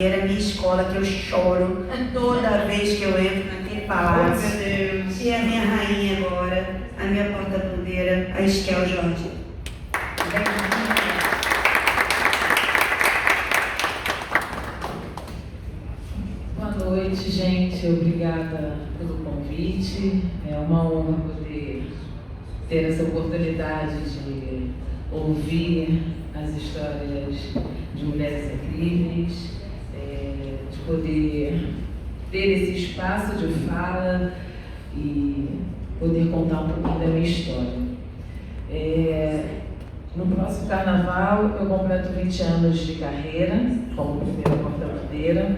Era a minha escola, que eu choro toda vez que eu entro naquele palácio. Oh, meu Deus. E a minha rainha agora, a minha porta-bandeira, a Esquel Jorge. Boa noite, gente. Obrigada pelo convite. É uma honra poder ter essa oportunidade de ouvir as histórias de mulheres incríveis, de poder ter esse espaço de fala e poder contar um pouquinho da minha história. No próximo carnaval eu completo 20 anos de carreira como primeira porta-bandeira.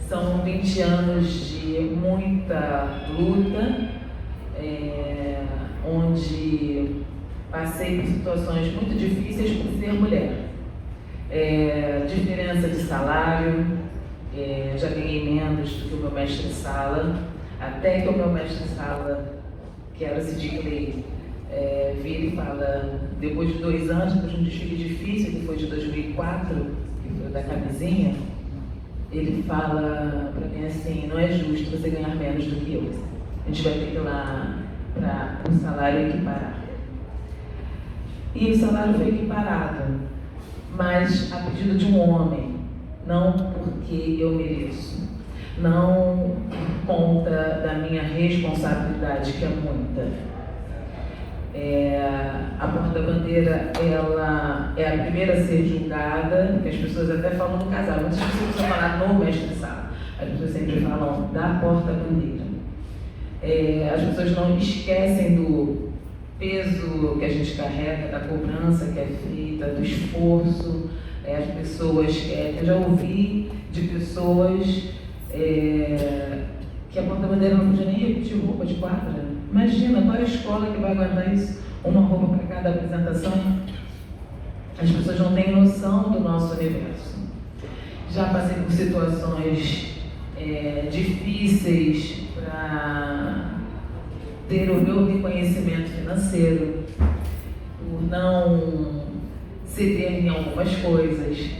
São 20 anos de muita luta, onde passei por situações muito difíceis por ser mulher. Diferença de salário, já ganhei menos do que o meu mestre de sala, até que o meu mestre de sala, que era o Cid Clay, vira e fala, depois de 2 anos, depois de um desfile difícil, que foi de 2004, que foi o da camisinha, ele fala para mim assim, não é justo você ganhar menos do que eu. A gente vai ter que ir lá para o salário equiparar. E o salário foi equiparado, mas a pedido de um homem, não porque eu mereço, não por conta da minha responsabilidade, que é muita. A porta-bandeira, ela é a primeira a ser julgada, que as pessoas até falam no casal, muitas pessoas precisam falar no mestre de sala, as pessoas sempre falam da porta-bandeira. As pessoas não esquecem do peso que a gente carrega, da cobrança que é feita, do esforço. As pessoas, eu já ouvi de pessoas que a porta-bandeira não podia nem repetir roupa de quadra. Imagina, qual é a escola que vai aguentar isso? Uma roupa para cada apresentação? As pessoas não têm noção do nosso universo. Já passei por situações difíceis para ter o meu reconhecimento financeiro, por não ceder em algumas coisas,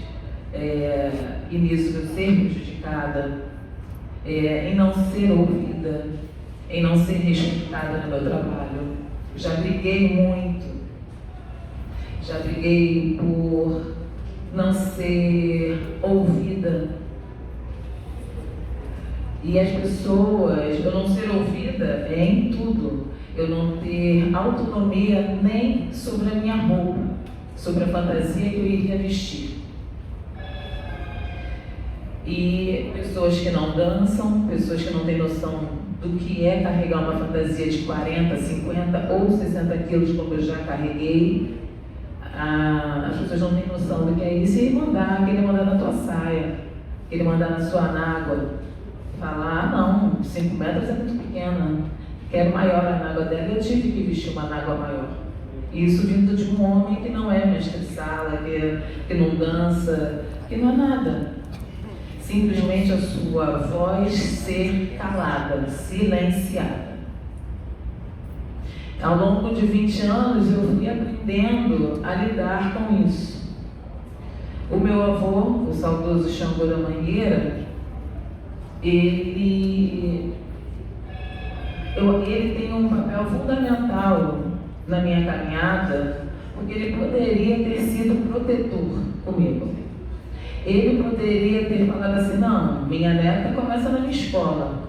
e nisso eu ser prejudicada, em não ser ouvida, em não ser respeitada no meu trabalho. Já briguei muito, já briguei por não ser ouvida. E as pessoas, eu não ser ouvida em tudo, eu não ter autonomia nem sobre a minha roupa, sobre a fantasia que eu iria vestir. E pessoas que não dançam, pessoas que não têm noção do que é carregar uma fantasia de 40, 50 ou 60 quilos, como eu já carreguei. As pessoas não têm noção do que é isso. E querer mandar na tua saia, querer mandar na sua anágua. Falar, não, 5 metros é muito pequena, quero maior a anágua dela, eu tive que vestir uma anágua maior. Isso vindo de um homem que não é mestre de sala, que não dança, que não é nada. Simplesmente a sua voz ser calada, silenciada. Ao longo de 20 anos eu fui aprendendo a lidar com isso. O meu avô, o saudoso Xangô da Mangueira, ele tem um papel fundamental na minha caminhada, porque ele poderia ter sido protetor comigo. Ele poderia ter falado assim, não, minha neta começa na minha escola.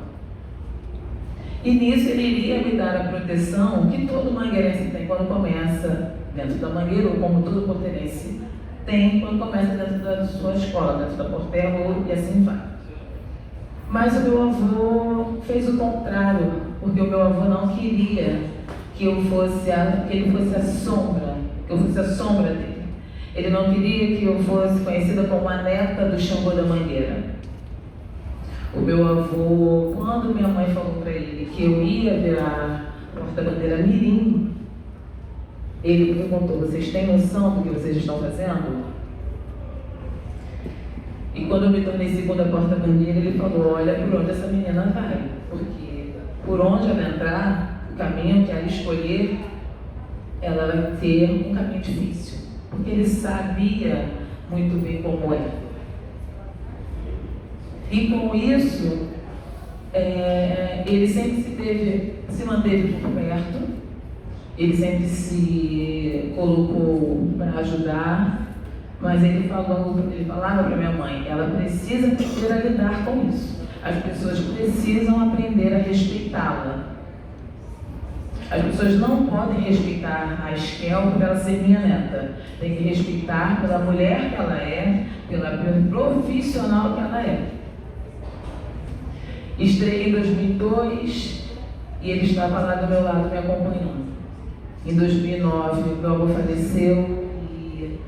E nisso ele iria me dar a proteção que todo mangueirense tem quando começa dentro da Mangueira, ou como todo porteirense tem quando começa dentro da sua escola, dentro da Portela, e assim vai. Mas o meu avô fez o contrário, porque o meu avô não queria que ele fosse a sombra dele. Ele não queria que eu fosse conhecida como a neta do Xangô da Mangueira. O meu avô, quando minha mãe falou para ele que eu ia virar porta-bandeira mirim, ele perguntou, vocês têm noção do que vocês estão fazendo? E quando eu me tornei segunda porta-bandeira, ele falou, olha por onde essa menina vai, porque por onde ela entrar, o caminho que ela escolher, ela vai ter um caminho difícil, porque ele sabia muito bem como é. E com isso, ele sempre se manteve por perto, ele sempre se colocou para ajudar, mas ele falava para minha mãe, ela precisa aprender a lidar com isso. As pessoas precisam aprender a respeitá-la. As pessoas não podem respeitar a Esquel por ela ser minha neta. Tem que respeitar pela mulher que ela é, pela profissional que ela é. Estreiei em 2002 e ele estava lá do meu lado me acompanhando. Em 2009, meu avô faleceu e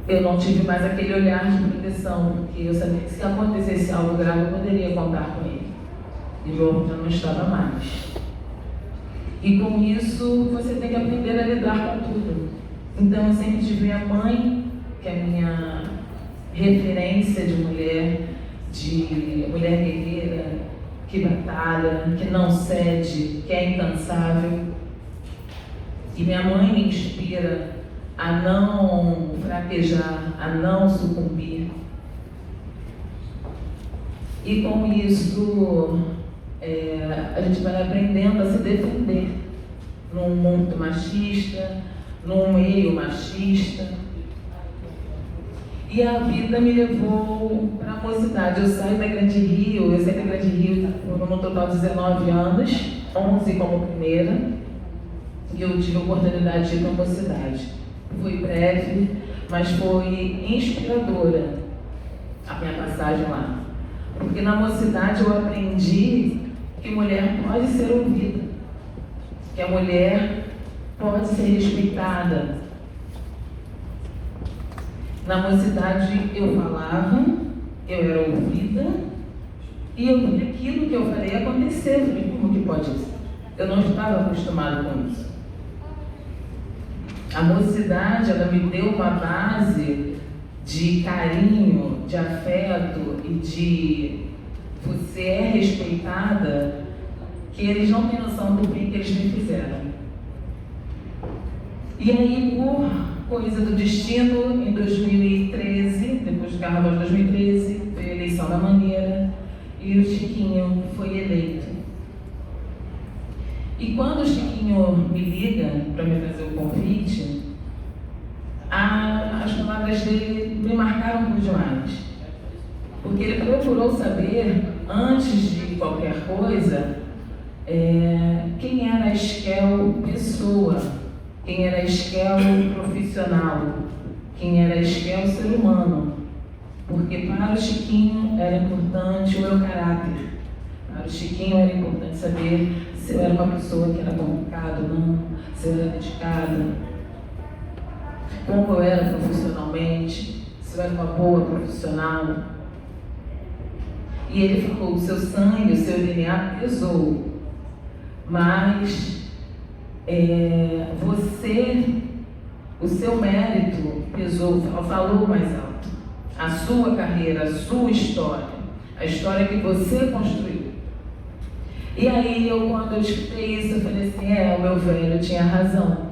eu não tive mais aquele olhar de proteção, porque eu sabia que se acontecesse algo grave eu poderia contar com ele. E meu avô já não estava mais. E com isso, você tem que aprender a lidar com tudo. Então, eu sempre tive minha mãe, que é a minha referência de mulher guerreira, que batalha, que não cede, que é incansável. E minha mãe me inspira a não fraquejar, a não sucumbir. E com isso, a gente vai aprendendo a se defender num mundo machista, num meio machista. E a vida me levou para a mocidade. Eu saí da Grande Rio por um total de 19 anos, 11 como primeira, e eu tive a oportunidade de ir para a mocidade. Foi breve, mas foi inspiradora a minha passagem lá. Porque na mocidade eu aprendi que mulher pode ser ouvida, que a mulher pode ser respeitada. Na mocidade eu falava, eu era ouvida e eu vi aquilo que eu falei acontecer. Eu falei, como que pode ser? Eu não estava acostumada com isso. A mocidade, ela me deu uma base de carinho, de afeto e de você é respeitada, que eles não têm noção do bem que eles me fizeram. E aí, por coisa do destino, em 2013, depois do Carnaval de 2013, veio a eleição da Mangueira e o Chiquinho foi eleito. E quando o Chiquinho me liga para me fazer o convite, as palavras dele me marcaram por demais. Porque ele procurou saber, antes de qualquer coisa, quem era a Esquel pessoa, quem era a Esquel profissional, quem era a Esquel ser humano. Porque para o Chiquinho era importante o meu caráter. Para o Chiquinho era importante saber se eu era uma pessoa que era complicada ou não, se eu era dedicada, como eu era profissionalmente, se eu era uma boa profissional. E ele falou, o seu sangue, o seu DNA pesou, mas o seu mérito pesou, falou mais alto. A sua carreira, a sua história, a história que você construiu. E aí, quando eu escutei isso, eu falei assim, o meu velho tinha razão.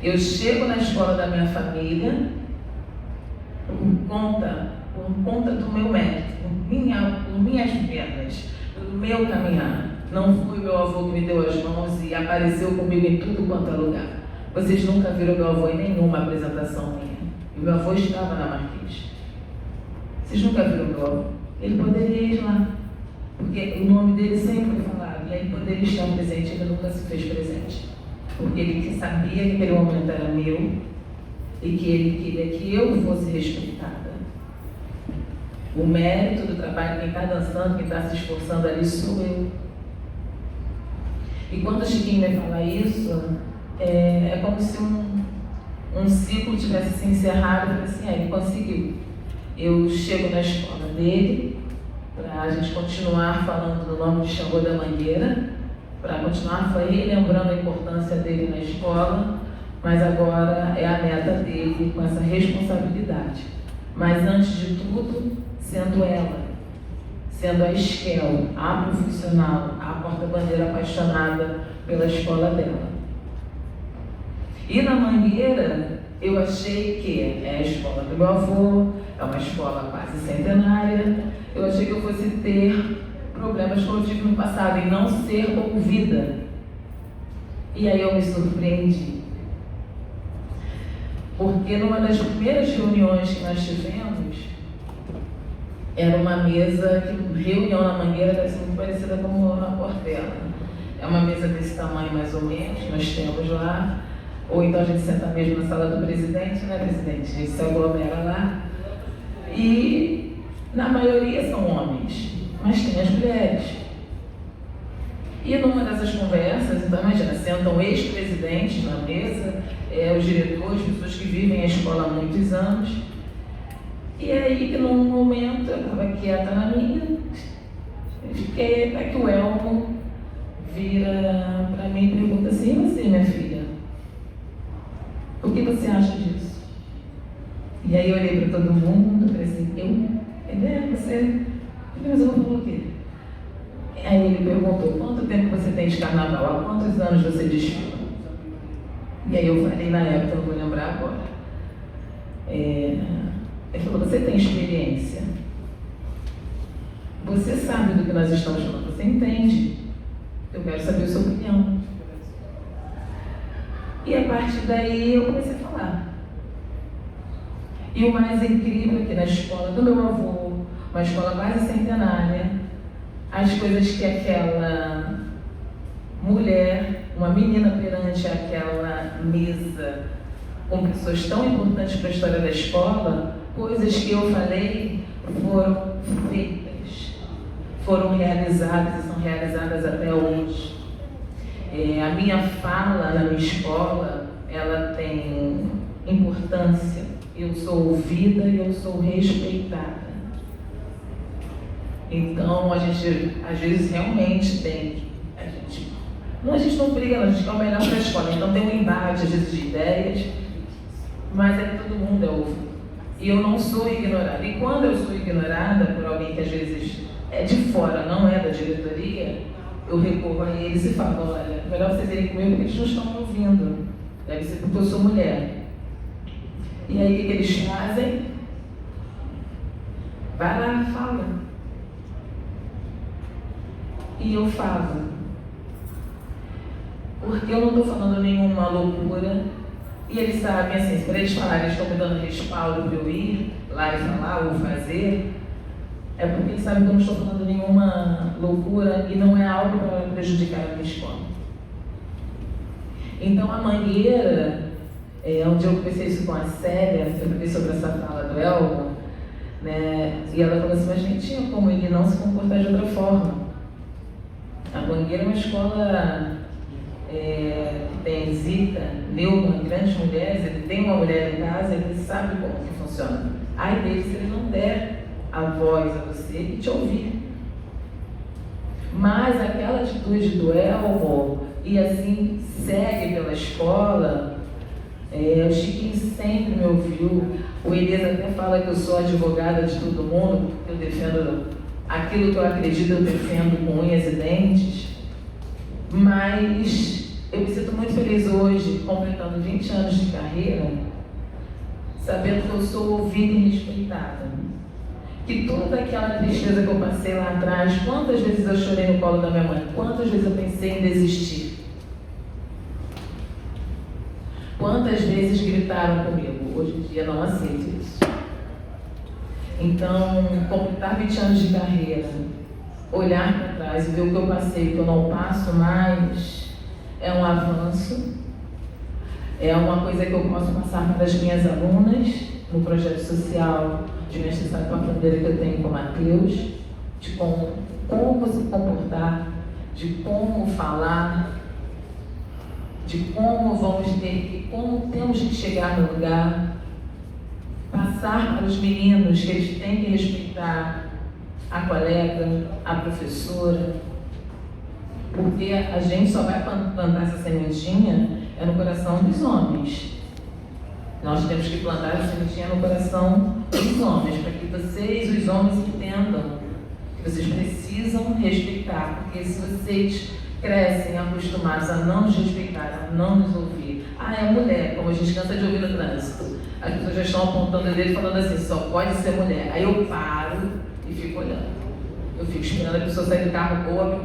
Eu chego na escola da minha família por conta do meu mérito, por minhas pernas, do meu caminhar. Não foi meu avô que me deu as mãos e apareceu comigo em tudo quanto é lugar. Vocês nunca viram meu avô em nenhuma apresentação minha. E meu avô estava na Marquês. Vocês nunca viram meu avô? Ele poderia ir lá, porque o nome dele sempre foi falado, e ele poderia estar presente, ele nunca se fez presente. Porque ele sabia que aquele momento era meu e que ele queria que eu fosse respeitada. O mérito do trabalho, quem está dançando, quem está se esforçando ali, sou eu. E quando o Chiquinho me fala isso, é como se um ciclo tivesse se encerrado. Eu falei assim, ele conseguiu. Eu chego na escola dele, para a gente continuar falando do nome de Xangô da Mangueira, para continuar relembrando a importância dele na escola, mas agora é a neta dele com essa responsabilidade. Mas antes de tudo, sendo ela, sendo a Esquel, a profissional, a porta-bandeira apaixonada pela escola dela. E na Mangueira, eu achei que é a escola do meu avô, é uma escola quase centenária. Eu achei que eu fosse ter problemas como eu tive no passado, em não ser ouvida. E aí eu me surpreendi. Porque numa das primeiras reuniões que nós tivemos, era uma mesa, que reunião na Mangueira deve ser muito parecida com a Portela. É uma mesa desse tamanho mais ou menos, nós temos lá, ou então a gente senta mesmo na sala do presidente, né, presidente? A gente se aglomera lá. E na maioria são homens, mas tem as mulheres. E numa dessas conversas, então imagina, sentam ex-presidentes na mesa, os diretores, pessoas que vivem a escola há muitos anos. E aí, num momento, eu estava quieta na minha, eu fiquei até que o Elmo vira para mim e pergunta assim: e você, minha filha? O que você acha disso? E aí eu olhei para todo mundo, falei assim: você? Mas eu vou falar o quê? Aí ele perguntou: quanto tempo você tem de carnaval? Há quantos anos você desfila? E aí eu falei na época, não vou lembrar agora. Ele falou: você tem experiência? Você sabe do que nós estamos falando? Você entende? Eu quero saber a sua opinião. E a partir daí eu comecei a falar. E o mais incrível é que na escola do meu avô, uma escola quase centenária, as coisas que aquela mulher, uma menina perante aquela mesa com pessoas tão importantes para a história da escola, coisas que eu falei foram feitas, foram realizadas e são realizadas até hoje. A minha fala na minha escola, ela tem importância. Eu sou ouvida e eu sou respeitada. Então, a gente, às vezes, realmente tem. A gente não briga, não, a gente quer o melhor para a escola. Então, tem um embate, às vezes, de ideias, mas é que todo mundo é ouvido. E eu não sou ignorada. E quando eu sou ignorada por alguém que, às vezes, é de fora, não é da diretoria, eu recorro a eles e falo: olha, melhor vocês irem comigo porque eles não estão me ouvindo. Deve ser porque eu sou mulher. E aí, o que eles fazem? Vai lá, fala. E eu falo. Porque eu não estou falando nenhuma loucura. E eles sabem, assim, para eles falarem, eles estão me dando respaldo para eu ir lá e falar ou fazer, é porque eles sabem que eu não estou falando nenhuma loucura e não é algo para prejudicar a minha escola. Então, a Mangueira, onde eu comecei isso com a Célia, eu falei sobre essa fala do Elmo, né? E ela falou assim: mas não tinha como ele não se comportar de outra forma. A Mangueira é uma escola que tem Zita, Neumann, grandes mulheres. Ele tem uma mulher em casa, ele sabe como que funciona. Ai dele se ele não der a voz a você e te ouvir. Mas aquela atitude do Elmo, e assim segue pela escola, o Chiquinho sempre me ouviu. O Elias até fala que eu sou advogada de todo mundo, porque eu defendo aquilo que eu acredito, eu defendo com unhas e dentes. Mas eu me sinto muito feliz hoje, completando 20 anos de carreira, sabendo que eu sou ouvida e respeitada. Que toda aquela tristeza que eu passei lá atrás, quantas vezes eu chorei no colo da minha mãe, quantas vezes eu pensei em desistir, quantas vezes gritaram comigo, hoje em dia não aceito isso. Então, completar 20 anos de carreira, olhar para trás e ver o que eu passei, que eu não passo mais, é um avanço, é uma coisa que eu posso passar para as minhas alunas no projeto social de mestrado com a bandeira que eu tenho com o Matheus, de como se comportar, de como falar, de como vamos ter, como temos que chegar no lugar, passar para os meninos que eles têm que respeitar a colega, a professora, porque a gente só vai plantar essa sementinha no coração dos homens. Nós temos que plantar essa sementinha no coração dos homens, para que vocês, os homens, entendam que vocês precisam respeitar, porque se vocês crescem acostumados a não nos respeitar, a não nos ouvir, é mulher, como a gente cansa de ouvir no trânsito, as pessoas já estão apontando o dedo falando assim, só pode ser mulher. Aí eu paro e fico olhando. Eu fico esperando a pessoa sair do carro boa.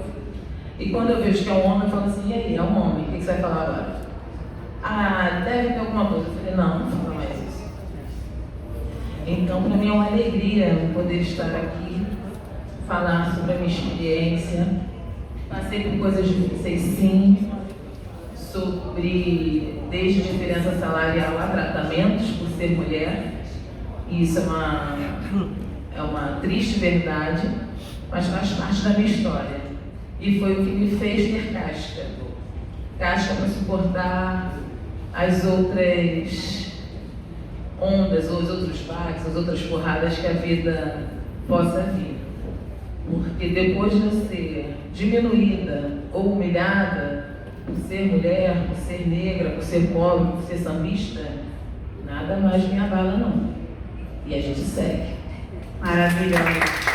E quando eu vejo que é um homem, eu falo assim, e aí, é um homem, o que você vai falar agora? Ah, deve ter alguma coisa. Eu falei, não fala mais isso. Então, para mim é uma alegria poder estar aqui, falar sobre a minha experiência. Passei por coisas difíceis, sim, sobre desde diferença salarial a tratamentos por ser mulher. E isso é uma triste verdade, mas faz parte da minha história. E foi o que me fez ter casca. Casca para suportar as outras ondas, ou os outros baques, as outras porradas que a vida possa vir. Porque depois de eu ser diminuída ou humilhada por ser mulher, por ser negra, por ser pobre, por ser sambista, nada mais me abala não. E a gente segue. Maravilhosa.